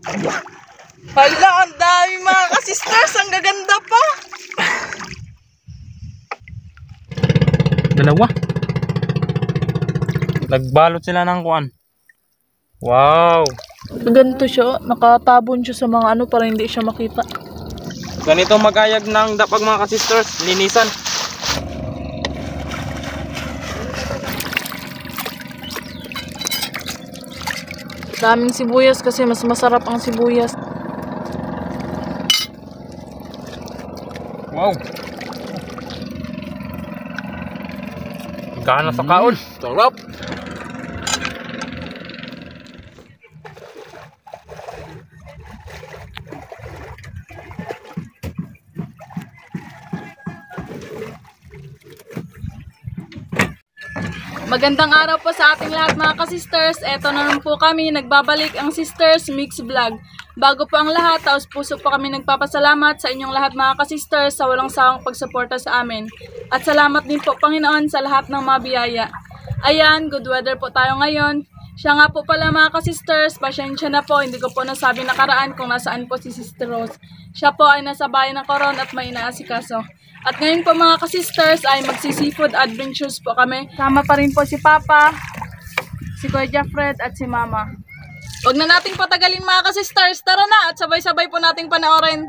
Hala, ang dami mga ka-sisters. Ang gaganda pa. Dalawa. Nagbalot sila ng kuan. Wow. Ganito siya. Nakatabon siya sa mga ano para hindi siya makita. Ganito magayag ng dapag mga ka-sisters. Linisan. Daming sibuyas kasi mas masarap ang sibuyas. Wow. Gana sa kaon. Sarap. Magandang araw po sa ating lahat mga ka-sisters. Eto na naman po kami, nagbabalik ang Sisters Mix Vlog. Bago po ang lahat, taos puso po kami nagpapasalamat sa inyong lahat mga ka-sisters sa walang sawang pagsuporta sa amin. At salamat din po Panginoon sa lahat ng mga biyaya. Ayan, good weather po tayo ngayon. Siya nga po pala mga ka-sisters, pasensya na po, hindi ko po nasabi nakaraan kung nasaan po si Sister Rose. Siya po ay nasa bayan ng Coron at may inaasikaso. At ngayon po mga ka-sisters ay magsi-seafood adventures po kami. Sama pa rin po si Papa, si Kuya Jeffred at si Mama. Huwag na nating patagalin mga ka-sisters, tara na at sabay-sabay po nating panoorin.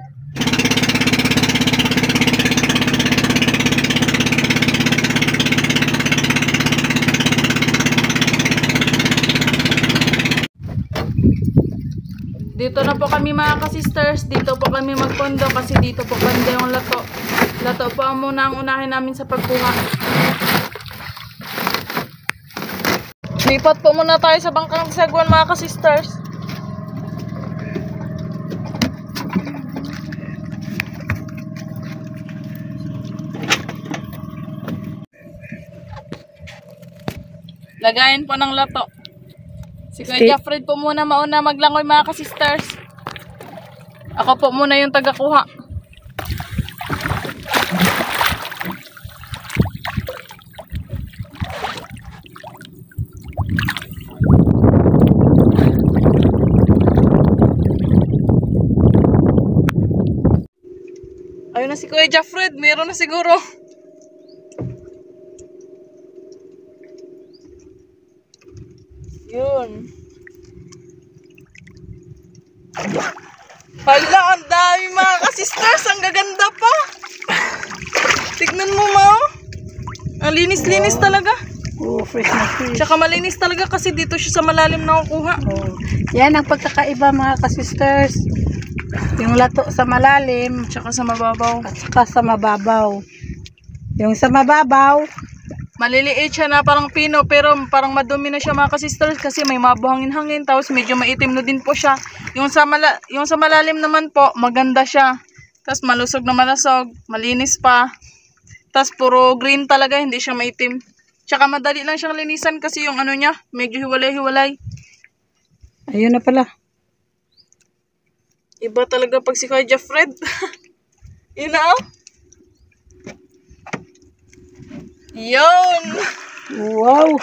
Dito na po kami mga ka-sisters, dito po kami magpondo kasi dito po banda yung lato. Lato po ang muna ang unahin namin sa pagkuha. Lipat po muna tayo sa bangkang sagwan mga ka-sisters. Lagayin po ng lato. Si Kuya Jeffred po muna mauna maglangoy mga ka-sisters. Ako po muna yung tagakuha. Ayun na si Kuya Jeffred, meron na siguro. Yun. Hala, ang dami mga ka-sisters. Ang gaganda pa. Tignan mo ma. Ang linis-linis talaga. Oh, fresh na fresh. Tsaka malinis talaga kasi dito siya sa malalim na kukuha. Oh. Yan ang pagkakaiba mga ka-sisters. Yung lato sa malalim, Tsaka sa mababaw. at saka sa mababaw. Yung sa mababaw, Maliliit siya na parang pino pero parang madumi na siya mga ka-sisters kasi may mabuhangin-hangin tapos medyo maitim na din po siya. Yung sa malalim naman po, maganda siya. Tapos malusog na malasog, malinis pa. Tapos puro green talaga, hindi siya maitim. Tsaka madali lang siyang linisan kasi yung ano niya, medyo hiwalay-hiwalay. ayun na pala. Iba talaga pag si Kuya Jeffred. Yun na oh. Yun! Wow!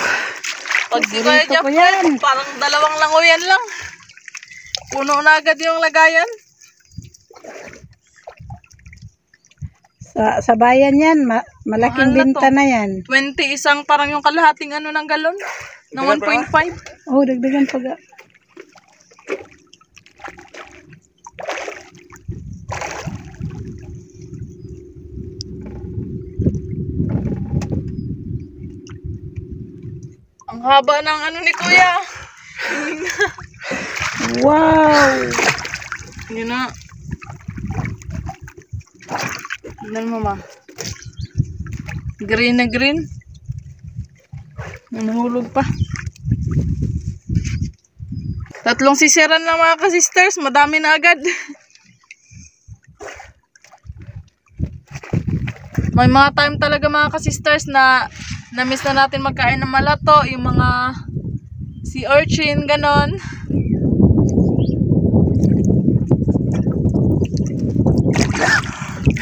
Pag si Kuya Paborito ko Jeffred, yan. parang dalawang langoyan lang. Puno na agad yung lagayan. Sa bayan yan, malaking Mahal na benta to. na yan. 20 isang parang yung kalahating ano ng galon. Ng 1.5. Oh, dagdagan pa ga. Ang haba ng ano ni Kuya. Wow! Yun na. Tignan mo ma. Green na green. Nanuhulog pa. 3 sisiran lang mga ka-sisters. Madami na agad. May mga time talaga mga ka-sisters na na-miss na natin magkain ng malato. Yung mga sea urchin, ganon.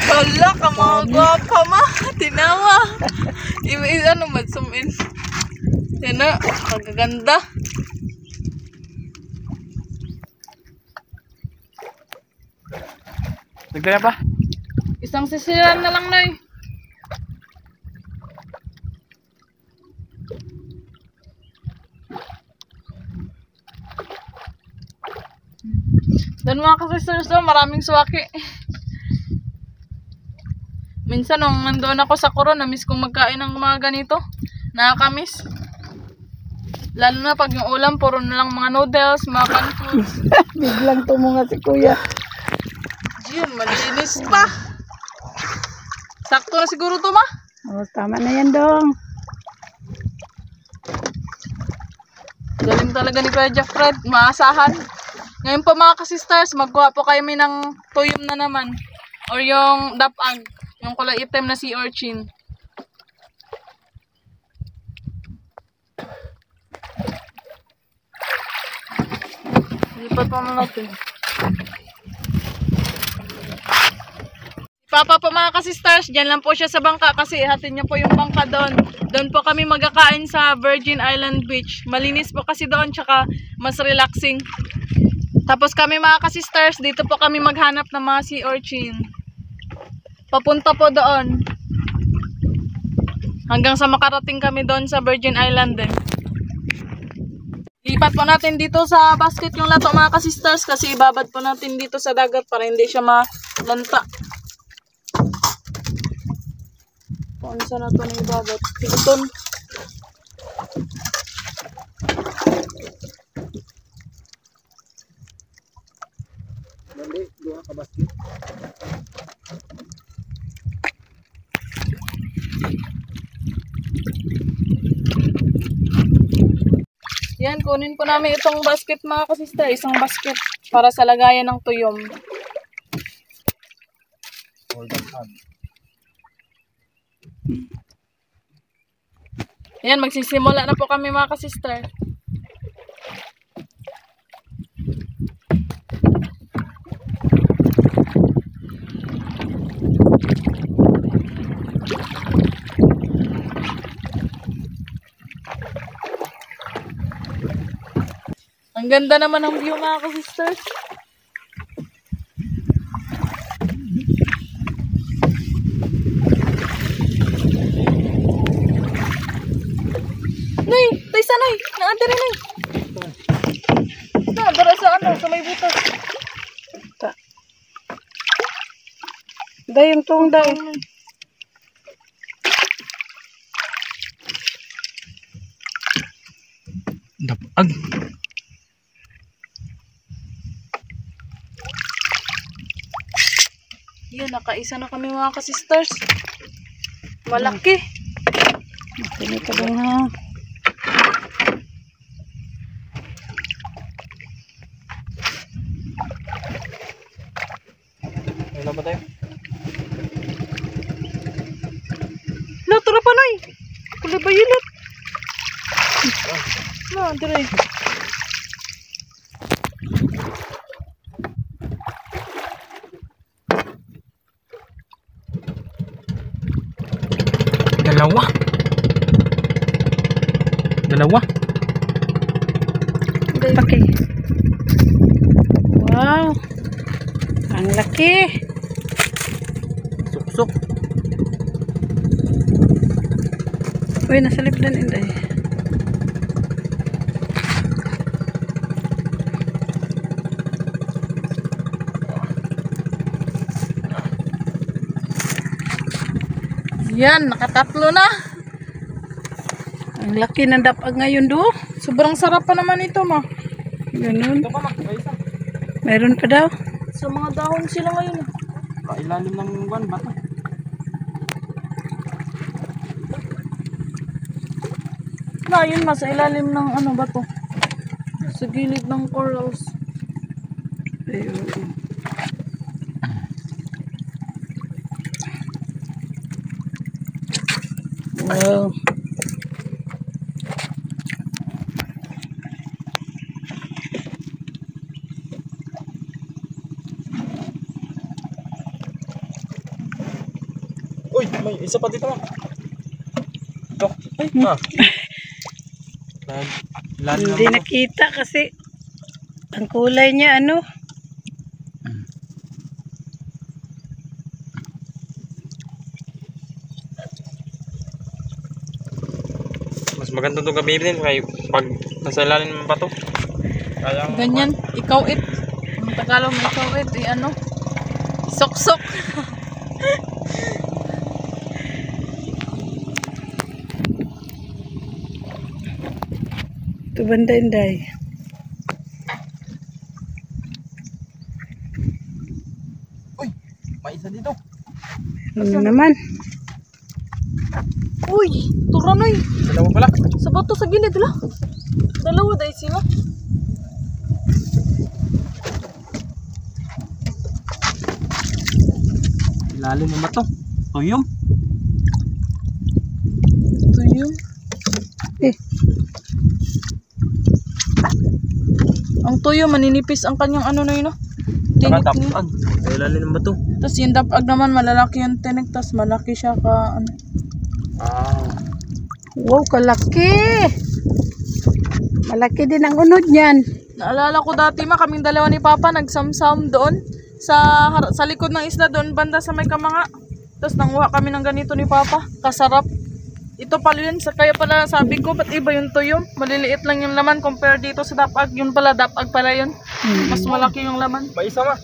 Hala, kamaga pa ma. Tinawa. Ano, mag-zoom in. Yan na, magaganda. Nagkaya pa? Isang sisiran na lang, Nay. Doon mga ka-sisters, maraming suwaki. Minsan nung nandoon ako sa Coron, na-miss kong magkain ng mga ganito. Nakakamiss. Lalo na pag yung ulam, puro na lang mga noodles, mga canned foods. Biglang tumunga si kuya. Yun, malinis pa. Sakto na siguro to, ma. Oh, tama na yan, Dong. Galing talaga ni Kuya Jeff Fred, maasahan. Ngayon po mga ka-sisters, magkuha po kayo ng tuyom na naman. Or yung dapag, yung kulay itim na sea urchin. Lipat pa mo natin. Papa po mga ka-sisters, dyan lang po siya sa bangka kasi hatid niya po yung bangka doon. Doon po kami magkakain sa Virgin Island Beach. Malinis po kasi doon, tsaka mas relaxing. Tapos kami mga ka-sisters, dito po kami maghanap ng mga sea urchin. Papunta po doon. Hanggang sa makarating kami doon sa Virgin Island din. Lipat po natin dito sa basket yung lato mga ka-sisters kasi ibabad po natin dito sa dagat para hindi siya malanta. Kung saan na ito na ibabad? Piton. Dali, dua ka basket. Yan, kunin po namin itong basket mga ka-sister. Isang basket para sa lagayan ng tuyom. Hold on, hand. Yan, magsisimula na po kami mga ka-sister. Ang ganda naman ng view mga ka-sister. Nay, tay sa nay, naadari nay. Naadara sa ano, sa may butas. Day, yung tong day. Dapag. Yun, nakaisa na kami mga ka-sisters. Malaki. Sino ka Dong ha? Wala ba tayo? Tara pa nay. Kulay ba yun? Na, dire. Dalawa. Laki. Wow. Ang laki. Suksok. Uy, nasa liblan inday. Yan, nakatatlo na. Ang laki ng dapag ngayon do. Sobrang sarap pa naman ito, ma. Ganun. Ito pa mag-isa. Meron pa daw. Sa mga dahon sila ngayon. Kailalim ng buwan, bato. Na, yun ma, sa ilalim ng ano ba to? Sa gilid ng corals. Ayun. Wow. Uy, may isa pa dito. Ito. Ay, Hindi nakita kasi ang kulay niya ano. Mas maganda to gamitin kay pag nasa ilalim ng bato. Kaya Ganyan, ikaw it. Ang Tagalog mo ikaw it, ano? Sok-sok. Ito banda Inday. Uy, may isa dito. Ano naman? Uy, turanoy. Dalawa pala. Sa bato sa gilid la. Dalawa dahil sila. Ilalim ng bato. Tuyom. Ito yun. Eh, Ang tuyo, maninipis ang kanyang ano na yun, no? Saka Tinik niya. tapag. Sa ilalim ng bato. Tapos yung dapag naman, malalaki yung tinik. Tapos malaki siya ka, ano. Ah. wow, kalaki. Malaki din ang unod niyan. Naalala ko dati kaming dalawa ni Papa, nagsamsam doon. Sa likod ng isla doon, banda sa may kamanga. Tapos nanguha kami ng ganito ni Papa. Kasarap. Ito pala yun, kaya pala sabi ko, ba't iba yung tuyo? Maliliit lang yung laman compare dito sa dapag. Yun pala, dapag pala yun. Mas malaki yung laman. May isa ma.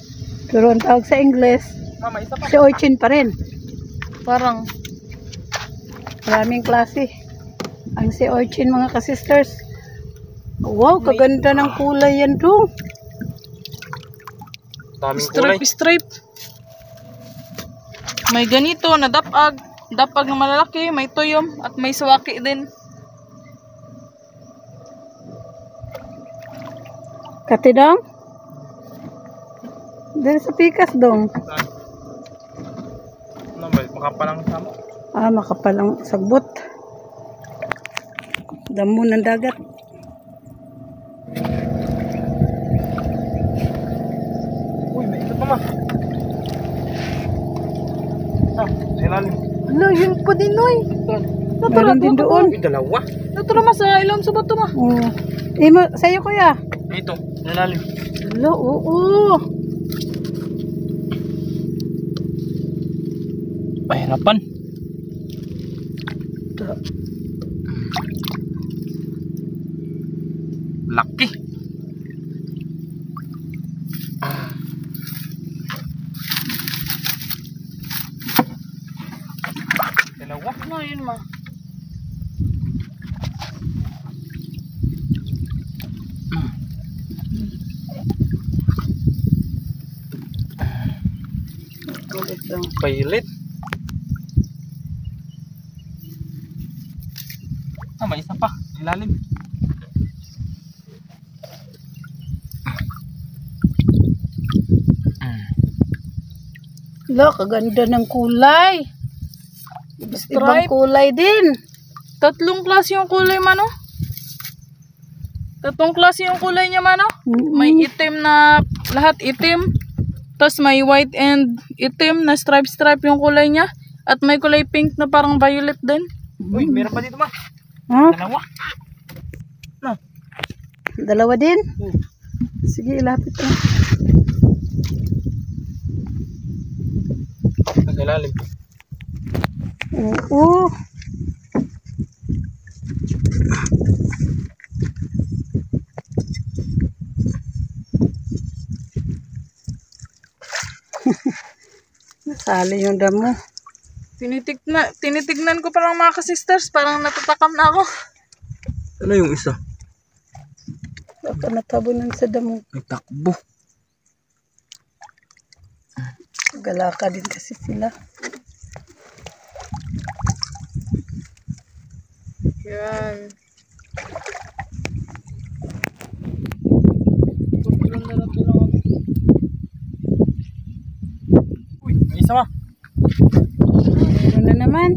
Pero ang tawag sa English, May isa pa. si Orchin pa rin. Parang, Maraming klase. Ang si Orchin mga ka-sisters. Wow, kaganda ng kulay yan dong. Daming kulay. stripe. May ganito na dapag. Dapag na malalaki, may tuyom, at may suwaki din. Kati dong? Dito sa pikas dong. Ano ba? Makapalang samo. Ah, makapalang sagbot. Damo ng dagat. Uy, may isa pa ma. Ah, sa ilalim. Ano, yun po din, Noy. Meron din doon. Uy, dalawa. Naturo ma sa ilong sa bato ma. Oh. Sa'yo kuya. Dito, sa ilalim. Hello, oo. Pahirapan. Laki. Dalawa. Ano, yun ma. Ulit lang. Pailit. Ah, may isa pa. Ilalim. Hello, kaganda ng kulay. Ibang Stripe. kulay din. Tatlong klase yung kulay man, no? Tatlong klase yung kulay niya man, no? May itim na, lahat itim. Tapos may white and itim na stripe yung kulay niya. At may kulay pink na parang violet din. Uy, meron pa dito ma. Huh? Dalawa. Dalawa din? Sige, ilapit mo. Sa ilalim. Oo. Nasali yung damo. Tinitignan ko parang mga ka-sisters, parang natatakam na ako. Ano yung isa? Baka natabunan sa damo. May takbo. Galaka din kasi sila. Yan. Uy, may isa ma. Meron na naman.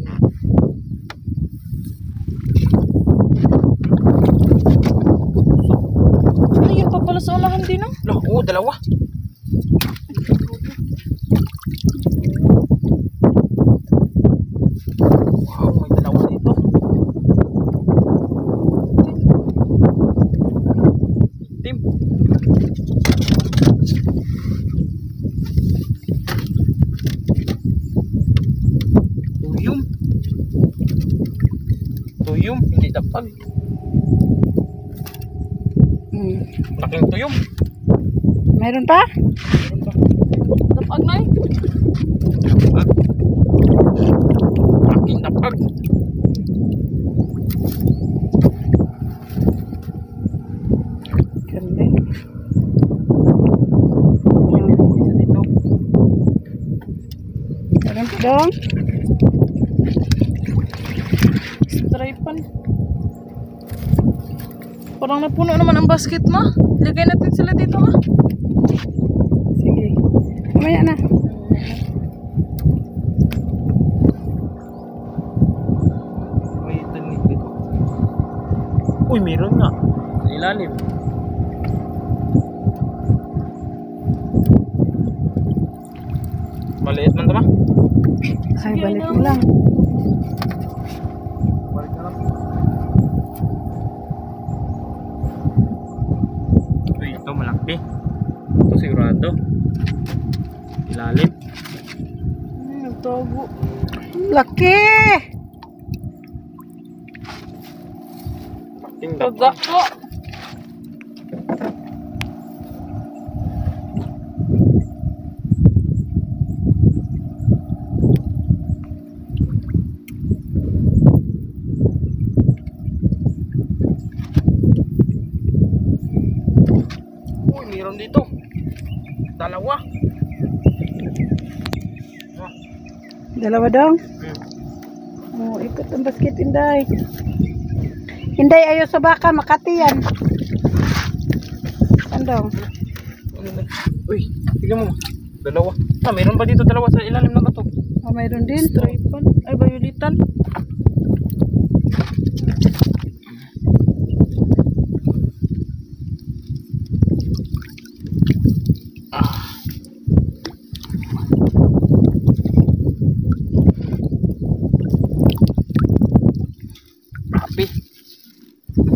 Ayun pa pala sa unahan din, no? Loh, oo, dalawa. Wow, may dalawa dito. Tim. Tuyom. Tuyom, hindi Ay, dapag. Laking tuyong. Meron pa? Dapag na eh. Laking dapag. Ganda. Isa dito. Meron pa dong? Stripan. Parang napuno naman ang basket mo. Lagay natin sila dito ma. Sige. Mamaya na. May tanig dito. Uy, meron nga. Sa ilalim. Maliit man tama. Ay, balik mo lang. Balik na lang. Uy, ito malaki. Ito sigurado. Ilalim. Nagtago. Laki! Laking Taga dapag. po. Uy, meron dito. Dalawa. Dalawa dong? Oh, ikot ang basket, Inday. Inday, ayaw sa baka, Makati yan. Andong? Uy, tignan mo. Dalawa. Ah, meron ba dito dalawa sa ilalim ng bato? Oh, mayroon din. Stripan. Ay, violetan. Grabe.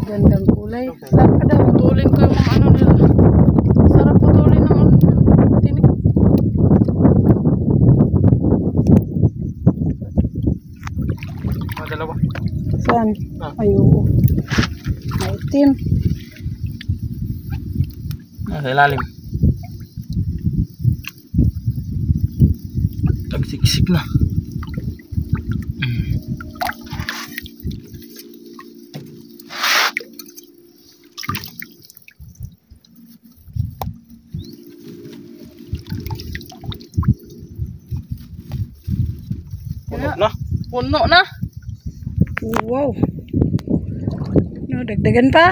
Gandang kulay. Saan pa daw? Putulin ko yung mga ano nila. Sarap putulin ng ano nila. Tinik. Ah, dalawa. Saan? Ah. Ay, oo. Maitim. Ah, sa ilalim. Tagsiksik na. Puno na. Puno na. Wow. No, dagdagan pa.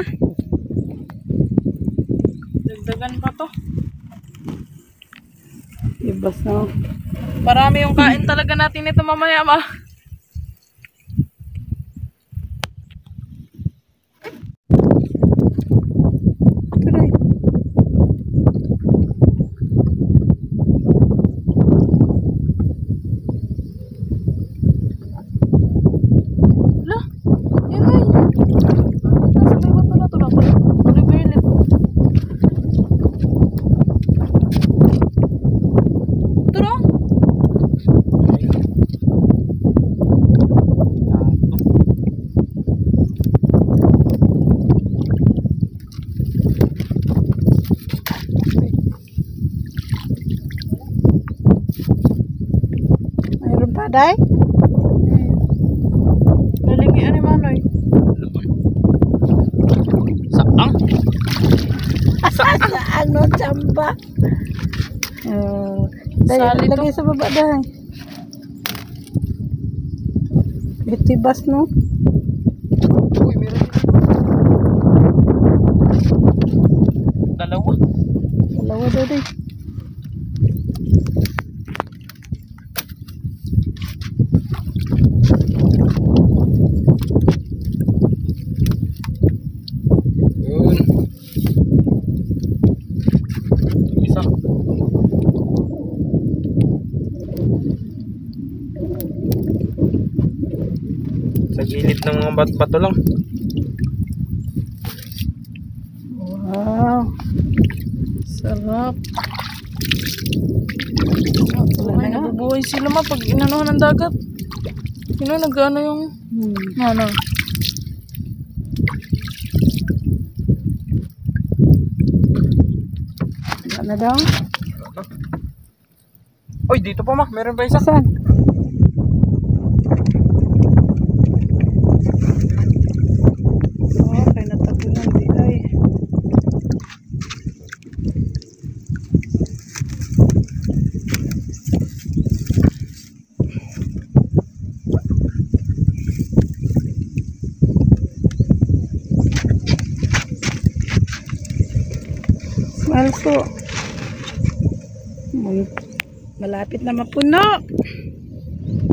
Dagdagan pa to. Ibas na. Marami yung kain talaga natin ito mamaya ma. Tuloy. Wala. Yan ay. Nasa may bato na to na. Ano ba yun? Ito na. Mayroon pa, Day? Nalingi ani manoy. Saang? Saan no, tsamba? Day, Sali to. lagay sa baba, Day. Itibas, no? Uy, meron dito. Dalawa. Dalawa daw, Day. Yun. Isa. Sa gilid ng mga bato lang. Wow. Sarap. Wala Ay, na nga. nabubuhay sila ma pag inanuhan ng dagat. Nag-ano yung... Hmm. Ano? Ano daw? Uy, dito pa ma. Meron pa isa. Saan? Oh, kaya natabunan di ay. Also, malapit na mapuno.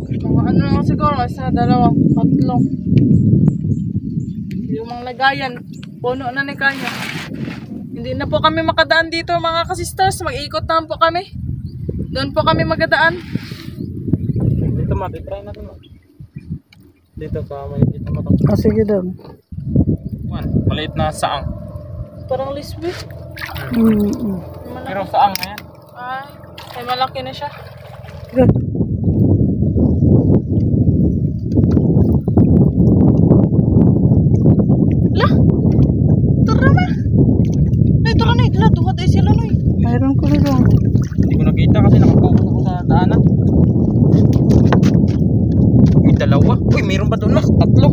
Mga ano lang siguro, isa, dalawa, tatlo. Yung mga lagayan, puno na ni kanya. Hindi na po kami makadaan dito mga kasisters, mag-iikot na po kami. Doon po kami magadaan. Dito ma, try natin ma. Dito sa may dito ma to. Oh, sige daw. Maliit na saang. Parang lisbit. Pero saang na yan. Ay malaki na siya. Good. Lah, tara na. Nay, tara na. Lah, duha tayo sila na. Mayroon ko rin daw. Hindi ko nakita kasi nakapokus ako sa daanan. Uy, dalawa. Uy, mayroon pa doon na. Tatlo.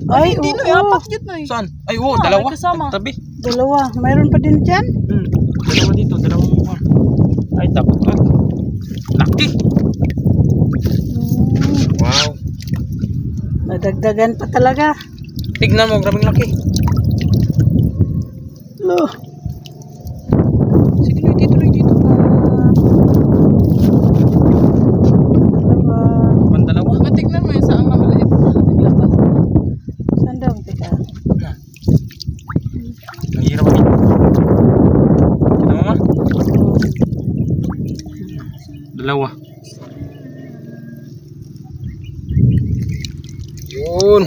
Ay, Hindi oo. na, apat yun na. Saan? Ay, oo, Ah, dalawa. may kasama. Tabi. Dalawa. Mayroon pa din dyan? Dalawa dito, dalawang mukha. Ay, dapat ka. Laki. Wow. Nadagdagan pa talaga. Tignan mo, grabing laki. Lo. Sige, Loy, dito, Loy, dito. Dalawa. Pandalawa. Matignan mo yung saang na maliit. Naglabas. Saan daw? Teka. Mahirap kami. Tignan mo, ma. Dalawa. Yun.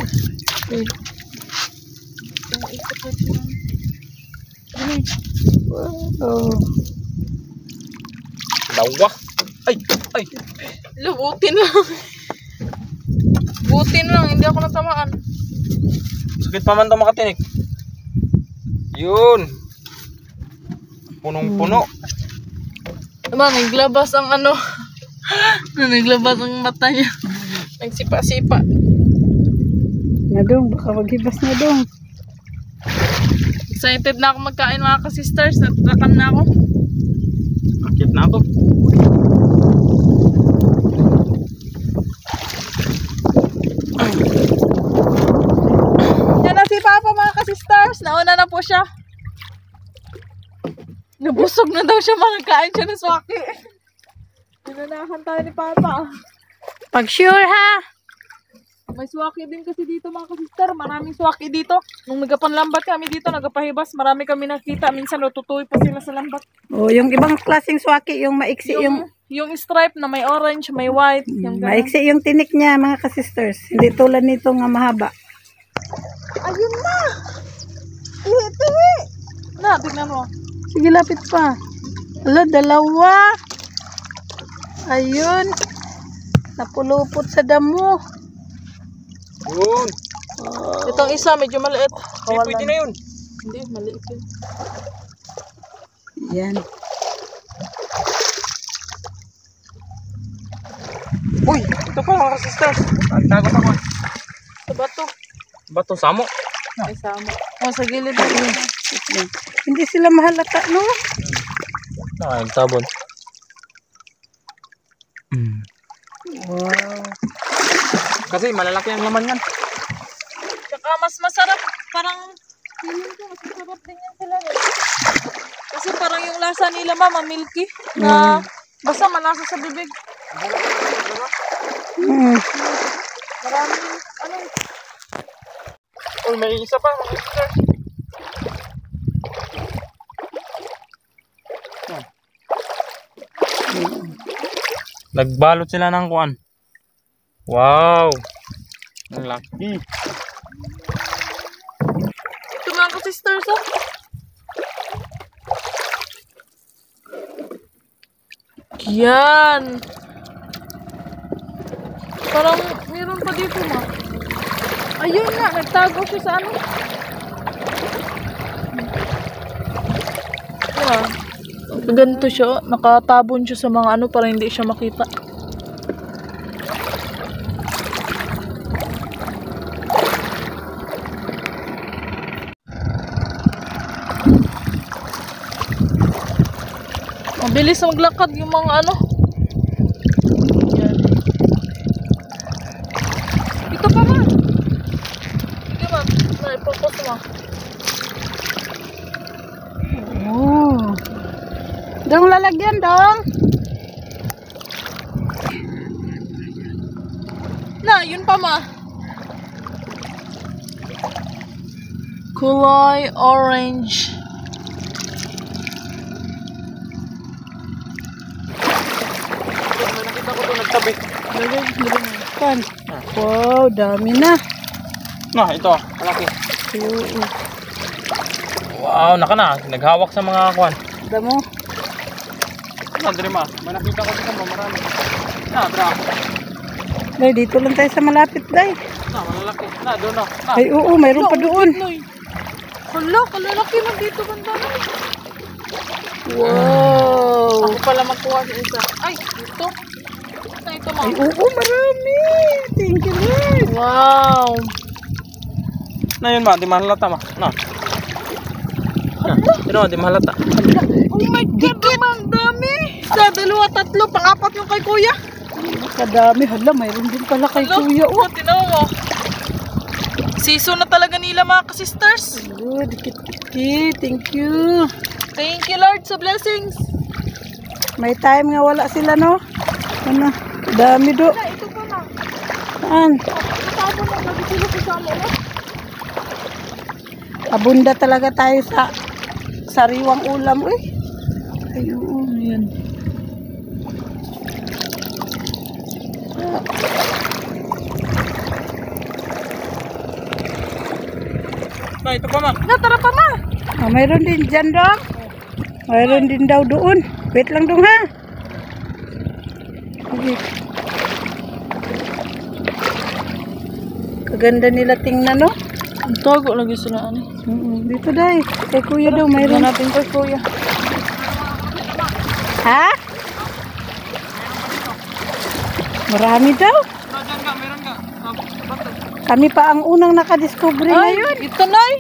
Oh. Dalawa. Ay, ay. Lubutin lang. Butin lang, hindi ako natamaan. Sakit pa man ito makatinik. Yun. Punong-puno. Diba, naglabas ang ano. Naglabas ang mata niya. Nagsipa-sipa. Na dong, baka maghibas na dong. Excited na ako magkain mga kasisters. Natatakam na ako. Akit na ako. Yan na si Papa mga kasisters. Nauna na po siya. Nabusog na daw siya, makakain siya ng swaki. Pinanahan tayo ni Papa. Pag sure ha. May swaki din kasi dito mga kasister. Maraming swaki dito. Nung nagapanlambat kami dito, nagapahibas, marami kami nakita. Minsan natutuloy pa sila sa lambat. Oh, yung ibang klaseng swaki, yung maiksi Yung stripe na may orange, may white. Yung ganun. maiksi yung tinik niya mga kasisters. Hindi tulad nito nga mahaba. Ayun na! Tihi! Na, tignan mo. Sige, lapit pa. Hala, dalawa. Ayun. Napulupot sa damo. Yun. Itong isa, medyo maliit. Hindi, pwede na yun. Hindi, maliit yun. Yan. Uy, ito pa mga sisters. Tagot ako. Sa bato. Bato, samo. Ay, sama. Oh, sa gilid na yun. Hindi sila mahalata, no? Sabon. Wow. Kasi malalaki ang laman yan. Tsaka mas masarap. Parang, feeling ko, mas masarap din yan sila. Kasi parang yung lasa nila, mama, milky. Na, basta malasa sa bibig. Maraming, ano, Uy, may isa pa mga sisters. Nagbalot sila ng kuan. Wow. Ang laki. ito mga ka-sisters, oh. Yan. Parang, meron pa dito, ma. Ayun nga, nagtago siya sa ano. Yan. Ganito siya, nakatabon siya sa mga ano para hindi siya makita. Mabilis maglakad yung mga ano. Yan. Ito pa ma. Sige ma, na-focus mo. Oh. Dong lalagyan dong. Na, yun pa ma. Kulay orange. Nakita ko ito nagtabi. Kan. Wow, dami na. Na, ito. Malaki. Oo. Wow, naka na. Naghawak sa mga kwan. Damo. Na, dire ma. May nakita ko dito marami. Na, dra. Dai, dito lang tayo sa malapit, dai. Na, malalaki. Na, doon na. Na. Ay, oo, mayroon pa doon. Hala, kalalaki na dito banda na. Wow. Ako pala magkuha sa isa. Ay, ito. Na, ito ma. Ay, oo, marami. Thank you, Lord. Wow. Na yun ma, di mahalata ma. Na. Na, yun di mahalata. Oh my God, naman dami. Sa dalawa, tatlo, pang-apat yung kay kuya. Kadami. Hala, mayroon din pala kay kuya. Oh. Tinaw mo. Season na talaga nila mga ka-sisters. Good, kit. Thank you. Thank you Lord sa blessings. May time nga wala sila, no? Ano? Dami do. Na, ito pa na. Saan? Natabo na, nagkisilo ko sa ano. Abunda talaga tayo sa sariwang ulam. Uy. Ayun, yan. Na, ito pa ma. Na, tara pa ma. Ah, mayroon din dyan dong. Mayroon din daw doon. Wait lang dong ha. Sige. Kaganda nila tingnan, no? Ang tago lagi sila ani. Dito dai. Kay kuya daw Mayroon mayroon. natin kay kuya. Ha? Marami daw. Diyan ka, meron ka. Kami pa ang unang nakadiscovery ngayon. Ito na eh.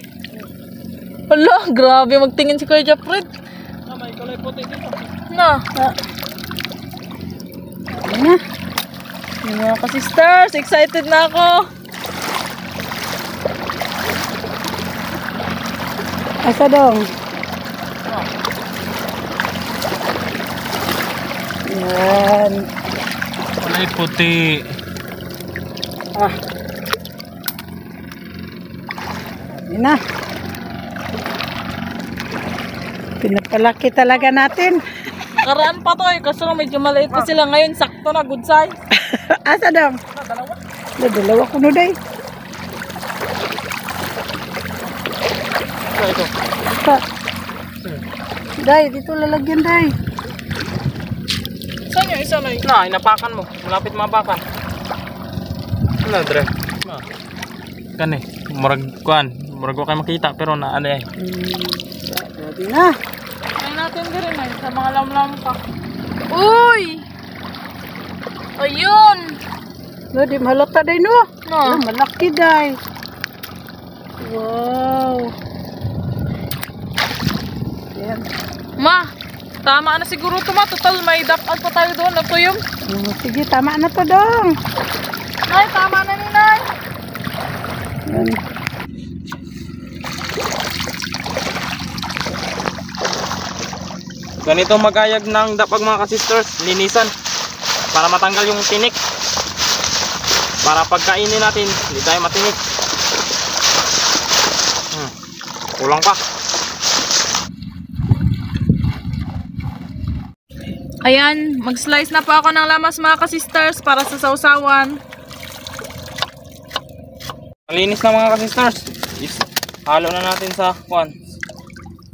Hala, grabe magtingin si Kuya Japred. Na, may kulay puti dito. Na, Ayun na. yung mga ka-sisters, excited na ako. Asa dong? Yan. Kulay puti. Ah. Ayun na. Pinapalaki talaga natin. Nakaraan pa to eh, kaso medyo maliit pa sila ngayon, sakto na, good size. Asa dong? Dalawa ko no day. Ito. Pa. Day, dito lalagyan day. Saan yung isa na yun? Na, inapakan mo. Malapit mapakan. Na, dire. Na. Kani, murag kuan. Murag ko kayo makita pero na ano eh. Grabe na. Try natin din rin eh, sa mga lamlam pa. Uy! Ayun! No, di malata day no. No. Malaki day. Wow. Yan. Ma, tama na siguro ito ma. Total, may dapat pa tayo doon. Natuyong. Sige, tama na to dong. Ay, tama na ni Nay. Yan. Ganito magayag ng dapag mga ka-sisters. Linisan. Para matanggal yung tinik. Para pagkainin natin, hindi tayo matinik. Kulang pa. Ayan, mag-slice na po ako ng lamas mga ka-sisters para sa sausawan. Malinis na mga ka-sisters. Halo na natin sa kuan.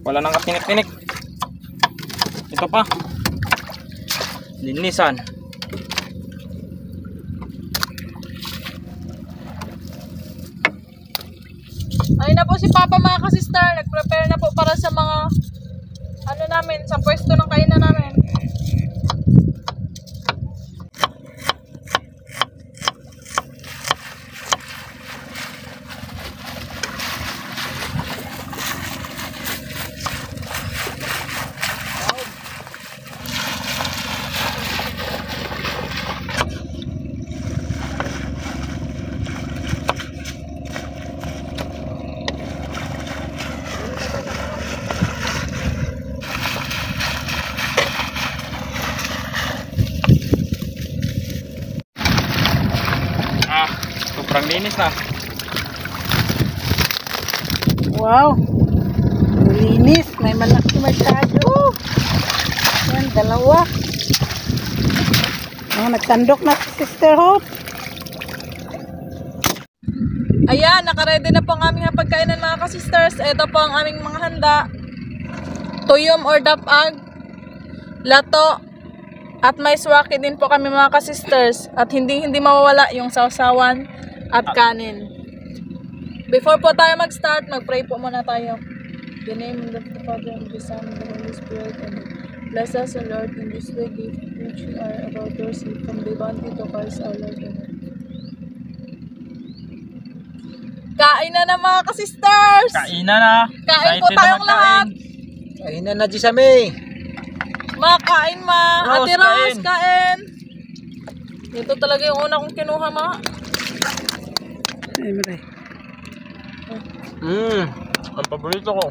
Wala nang katinik-tinik. Ito pa. Linisan. Ayun na po si Papa mga ka-sister. Nag-prepare na po para sa mga ano namin, sa pwesto ng kainan. Sobrang linis na. Wow. Ang linis. May malaki masyado. Yan, dalawa. Oh, nagsandok na si Sister Hope. Ayan, nakaredy na po ang aming pagkainan mga ka-sisters. Ito po ang aming mga handa. Tuyom or dapag, lato, at may swaki din po kami mga ka-sisters. At hindi mawawala yung sausawan at kanin. Before po tayo mag-start, mag-pray po muna tayo. In the name of the Father, and the Son, and the Holy Spirit, and bless us, O Lord, in this day gift which we are about to receive from the bounty to Christ our Lord. Amen. Kain na mga ka-sisters! Kainan na. Kain po Excited na tayong magkain. lahat! Kainan na Jisame. Makain ma! Rose, Ate Rose, kain. kain! Ito talaga yung una kong kinuha ma. Ay, maray. Ang paborito ko.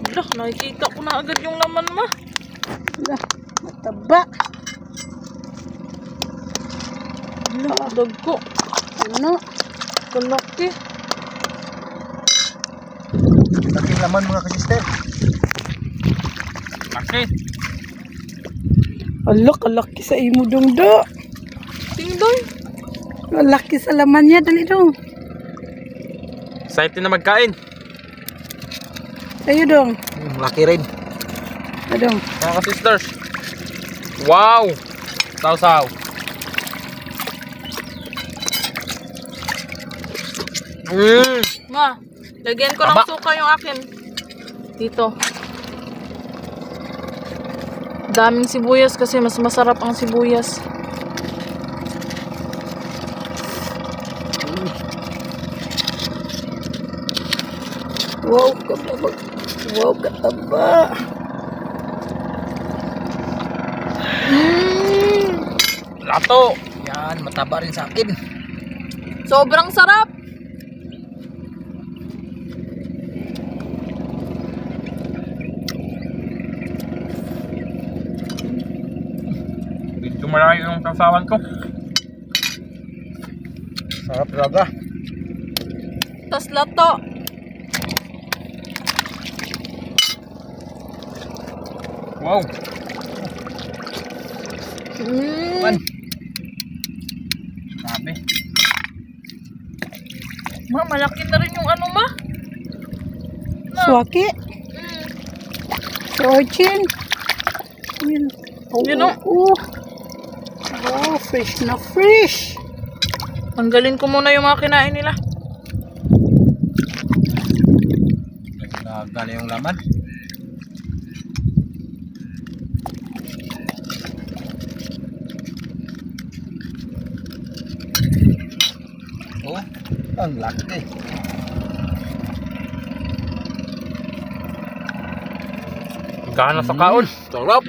Wala, nakikita ko na agad yung laman ma. Wala, mataba. Wala, agad ko. Ano? Kalaki. Laking laman mga ka-sister. Laki. Ala, kalaki sa imo dong do. Tingdoy. Malaki sa laman niya, dali dong. Excited na magkain. Sa'yo dong. Laki rin. Adong. Mga ka-sisters. Wow! Sausaw. Ma, lagyan ko ng Taba. suka yung akin. Dito. Daming sibuyas kasi mas masarap ang sibuyas. Wow, kataba. Wow, kataba. Lato. Yan, mataba rin sa akin. Sobrang sarap. Medyo malayo yung sausawan ko. Sarap talaga. Tas lato. Wow. Man. Sabi. Ma, malaki na rin yung ano ma. Swaki. Si Orchin. Yan. Oh, Yun, oh. oh. Oh, fresh na fresh. Tanggalin ko muna yung mga kinain nila. Nagdaga na yung laman. Oh, ang laki. Gana sa kaon. Sarap.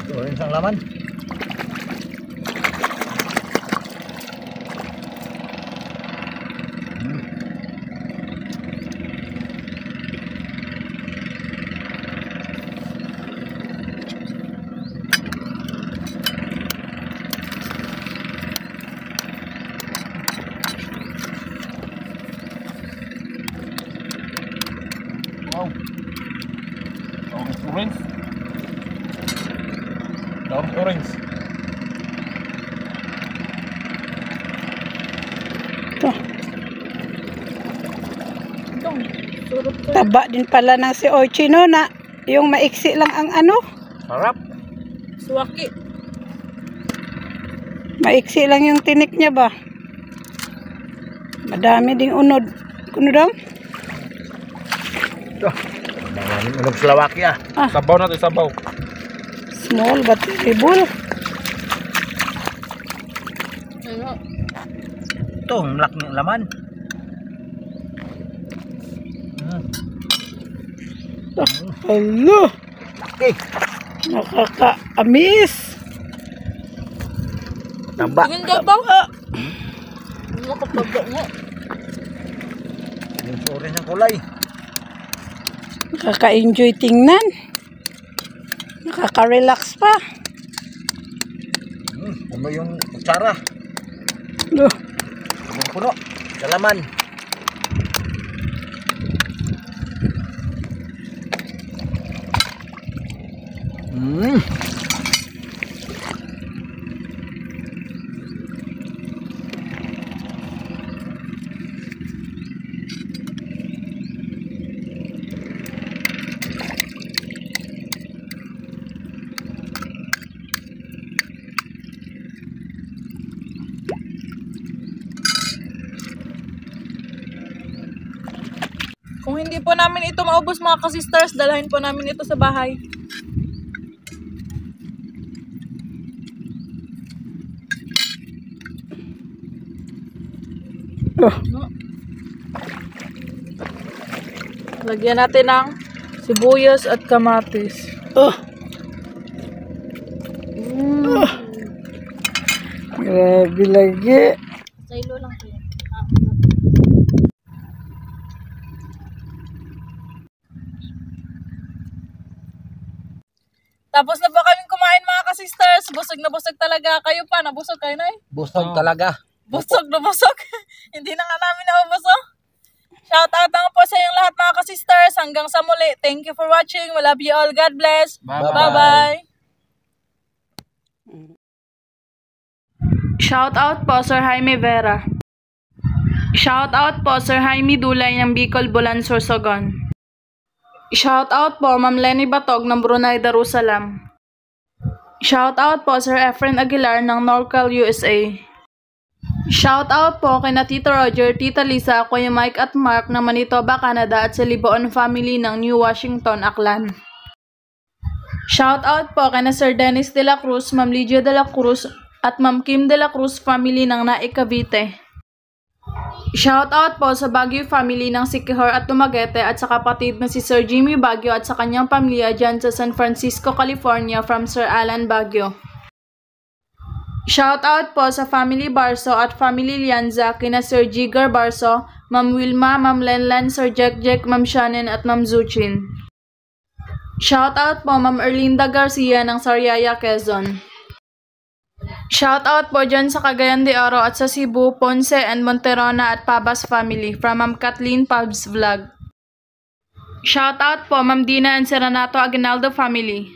Ito rin isang laman. Wow. Orange. Orange. Taba din pala ng si Orchin, no, na yung maiksi lang ang ano. Sarap. Swaki. Maiksi lang yung tinik niya ba? Madami ding unod. Kuno daw? Ito. Maraming unog Slovakia. Sabaw na ito, sabaw. Small but terrible. Ano? Ito, ang laki ng laman. Hello! Okay. Nakaka-amis. Taba. Tingin ka ba? Nakapagda mo. Yung orange ang kulay. Nakaka-enjoy tingnan. Nakaka-relax pa. Puno yung kutsara. Loh. Puno. Sa laman. Kung hindi po namin ito maubos mga ka-sisters, dalahin po namin ito sa bahay. Oh. Lagyan natin ng sibuyas at kamatis. Oh. Grabe lagi. Sa ilo lang po yan. Tapos na po kaming kumain mga ka-sisters. Busog na busog talaga. Kayo pa, nabusog kayo na eh. Busog talaga. Busog na busog. Hindi na nga namin naubos oh. Shout out nga po sa inyong lahat mga ka-sisters. Hanggang sa muli. Thank you for watching. We love you all. God bless. Bye-bye. Shout out po Sir Jaime Vera. Shout out po Sir Jaime Dulay ng Bicol, Bulan, Sorsogon. Shout out po Ma'am Lenny Batog ng Brunei, Darussalam. Shout out po Sir Efren Aguilar ng Norcal, USA. Shout out po kay na Tito Roger, Tita Lisa, Kuya Mike at Mark ng Manitoba, Canada at sa Liboon family ng New Washington, Aklan. Shout out po kay na Sir Dennis de la Cruz, Ma'am Lydia de la Cruz at Ma'am Kim de la Cruz family ng Naik, Cavite. Shout out po sa Baguio family ng Siquijor at Dumaguete at sa kapatid na si Sir Jimmy Baguio at sa kanyang pamilya dyan sa San Francisco, California from Sir Alan Baguio. Shout out po sa Family Barso at Family Lianza kina Sir Jigar Barso, Ma'am Wilma, Ma'am Lenlan, Sir Jack Jack, Ma'am Shannon at Ma'am Zuchin. Shout out po Ma'am Erlinda Garcia ng Sariaya, Quezon. Shout out po dyan sa Cagayan de Oro at sa Cebu, Ponce and Monterona at Pabas family from Ma'am Kathleen Pabs Vlog. Shout out po Ma'am Dina and Seranato Aguinaldo family.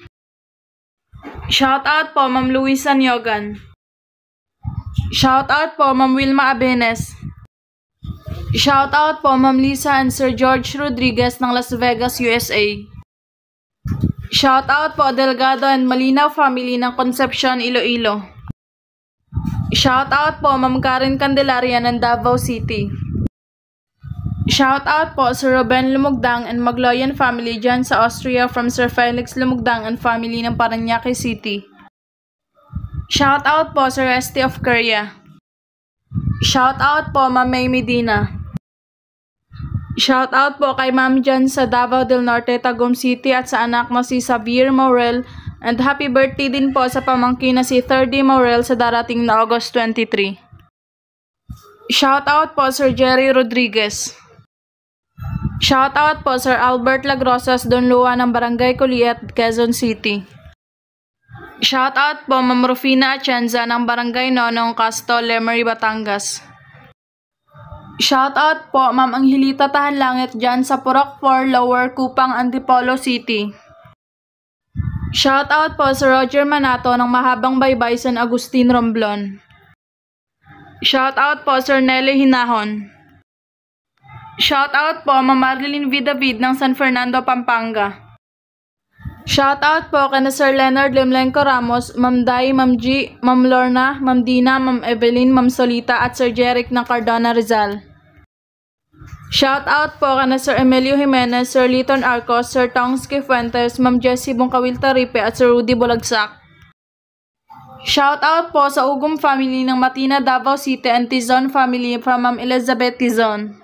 Shout out po Ma'am Luisa Nyogan. Shout out po Ma'am Wilma Abenes. Shout out po Ma'am Lisa and Sir George Rodriguez ng Las Vegas, USA. Shout out po Delgado and Malinaw family ng Concepcion, Iloilo. Shout out po Ma'am Karen Candelaria ng Davao City. Shout out po Sir Ruben Lumugdang and Magloyan family dyan sa Austria from Sir Felix Lumugdang and family ng Parañaque City. Shout out po Sir Esti of Korea. Shout out po Ma'am May Medina. Shout out po kay Ma'am Jan sa Davao del Norte, Tagum City at sa anak mo si Xavier Morel and happy birthday din po sa pamangkin na si 30 Morel sa darating na August 23. Shout out po Sir Jerry Rodriguez. Shout out po Sir Albert Lagrosas Don Lua ng Barangay Culiat, Quezon City. Shout out po Ma'am Rufina Atienza ng Barangay Nonong Casto, Lemery, Batangas. Shout out po Ma'am Angelita Tahanlangit dyan sa Purok 4, Lower Kupang, Antipolo City. Shout out po Sir Roger Manato ng Mahabang Baybay, San Agustin, Romblon. Shout out po Sir Nelly Hinahon. Shout out po Ma'am Marilyn V. David ng San Fernando, Pampanga. Shout out po kay Sir Leonard Lemlenco Ramos, Ma'am Dai, Ma'am G, Ma'am Lorna, Ma'am Dina, Ma'am Evelyn, Ma'am Solita at Sir Jeric ng Cardona, Rizal. Shout out po kay Sir Emilio Jimenez, Sir Liton Arcos, Sir Tongski Fuentes, Ma'am Jessie Bongkawil Taripe at Sir Rudy Bulagsak. Shout out po sa Ugum family ng Matina, Davao City and Tizon family from Ma'am Elizabeth Tizon.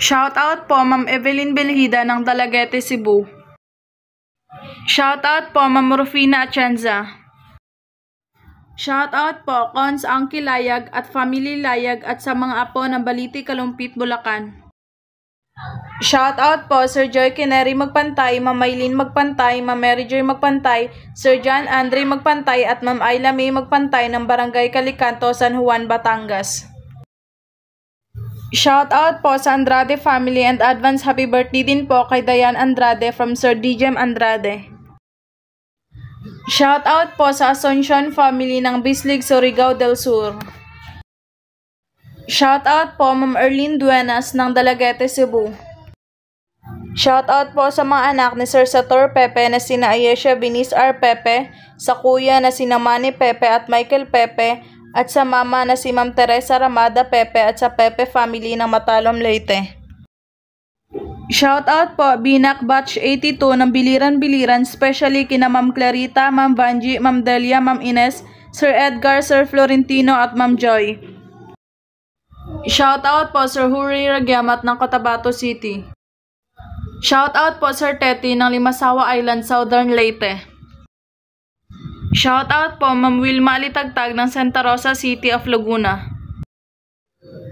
Shout out po Ma'am Evelyn Belhida ng Dalagete, Cebu. Shout out po Ma'am Rufina Atienza. Shoutout po Cons Angki Layag at Family Layag at sa mga apo ng Baliti, Kalumpit, Bulacan. Shoutout po Sir Joy Kineri Magpantay, Ma'am Maylin Magpantay, Ma'am Mary Joy Magpantay, Sir John Andre Magpantay at Ma'am Ayla May Magpantay ng Barangay Calicanto, San Juan, Batangas. Shoutout po sa Andrade family and advance happy birthday din po kay Dayan Andrade from Sir Dijem Andrade. Shoutout po sa Asuncion family ng Bislig, Surigao del Sur. Shoutout po Ma'am Erlene Duenas ng Dalaguete, Cebu. Shoutout po sa mga anak ni Sir Sator Pepe na sina Ayesha Binis R. Pepe, sa kuya na sina Manny Pepe at Michael Pepe, at sa mama na si Ma'am Teresa Ramada Pepe at sa Pepe family ng Matalom, Leyte. Shoutout po Binak Batch 82 ng Biliran-Biliran, especially kina Ma'am Clarita, Ma'am Vanji, Ma'am Delia, Ma'am Ines, Sir Edgar, Sir Florentino at Ma'am Joy. Shoutout po Sir Huri Ragyamat ng Cotabato City. Shoutout po Sir Teti ng Limasawa Island, Southern Leyte. Shoutout po Ma'am Wilma Alitagtag ng Santa Rosa City of Laguna.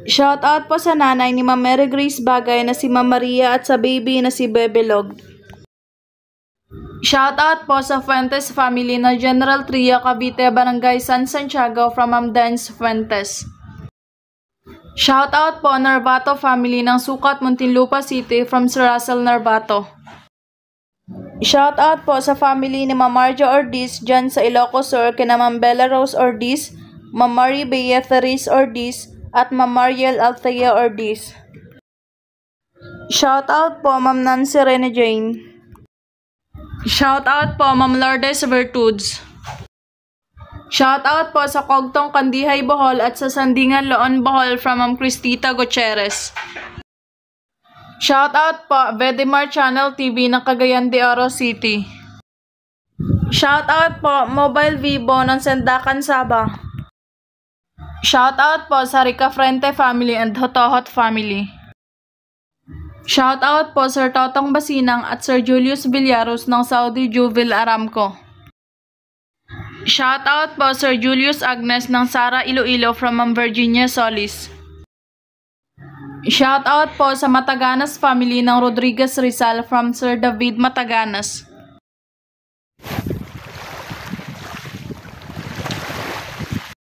Shoutout po sa nanay ni Ma'am Mary Grace Bagay na si Ma'am Maria at sa baby na si Bebelog. Shoutout po sa Fuentes family na General Tria, Cavite, Barangay San Santiago from Ma'am Dance Fuentes. Shoutout po Narbato family ng Sukat, Muntinlupa City from Sir Russell Narbato. Shoutout po sa family ni Ma'am Marjo Ordiz dyan sa Ilocos Sur kina Ma'am Bella Rose Ordiz, Ma'am Marie Beatriz Ordiz at Ma'am Mariel Althea Ordiz. Shoutout po Ma'am Nancy Rene Jane. Shoutout po Ma'am Lourdes Vertudes. Shoutout po sa Kogtong Kandihay Bohol at sa Sandingan Loon Bohol from Ma'am Cristita Gutierrez. Shoutout po Vedemar Channel TV ng Cagayan de Oro City. Shoutout po Mobile Vivo ng Sendakan, Sabah. Shoutout po sa Rica Frente family and Hotohot family. Shoutout po Sir Totong Basinang at Sir Julius Villaros ng Saudi Juvil Aramco. Shoutout po Sir Julius Agnes ng Sara Iloilo from Ma'am Virginia Solis. Shoutout po sa Mataganas family ng Rodriguez Rizal from Sir David Mataganas.